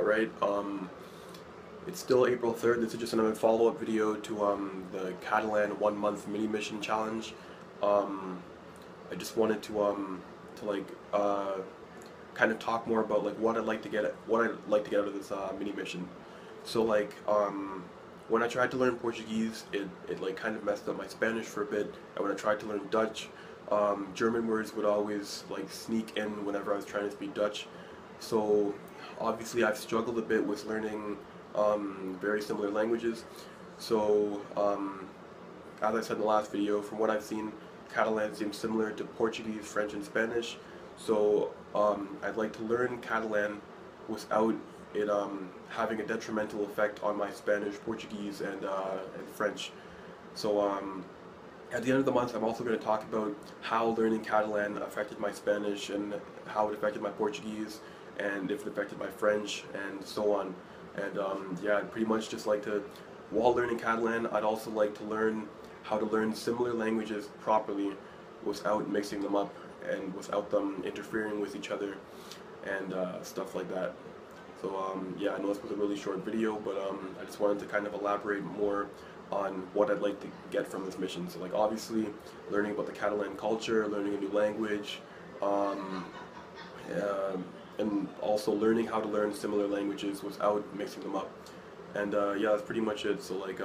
Alright, it's still April 3rd. This is just another follow-up video to the Catalan 1 month mini mission challenge. I just wanted to like kind of talk more about like what I'd like to get out of this mini mission. So like when I tried to learn Portuguese, it like kind of messed up my Spanish for a bit, and when I tried to learn Dutch, German words would always like sneak in whenever I was trying to speak Dutch. So obviously I've struggled a bit with learning very similar languages. So as I said in the last video, from what I've seen, Catalan seems similar to Portuguese, French, and Spanish. So I'd like to learn Catalan without it having a detrimental effect on my Spanish, Portuguese, and French. So at the end of the month, I'm also going to talk about how learning Catalan affected my Spanish and how it affected my Portuguese and if it affected my French and so on. And yeah, I'd pretty much just like to, while learning Catalan, I'd also like to learn how to learn similar languages properly without mixing them up and without them interfering with each other and stuff like that. So yeah, I know this was a really short video, but I just wanted to kind of elaborate more on what I'd like to get from this mission. So like obviously learning about the Catalan culture, learning a new language, and also learning how to learn similar languages without mixing them up. And yeah, that's pretty much it. So like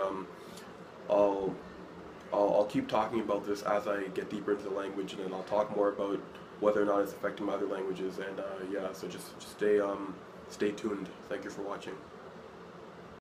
I'll keep talking about this as I get deeper into the language, and then I'll talk more about whether or not it's affecting my other languages. And yeah, so just stay tuned. Thank you for watching.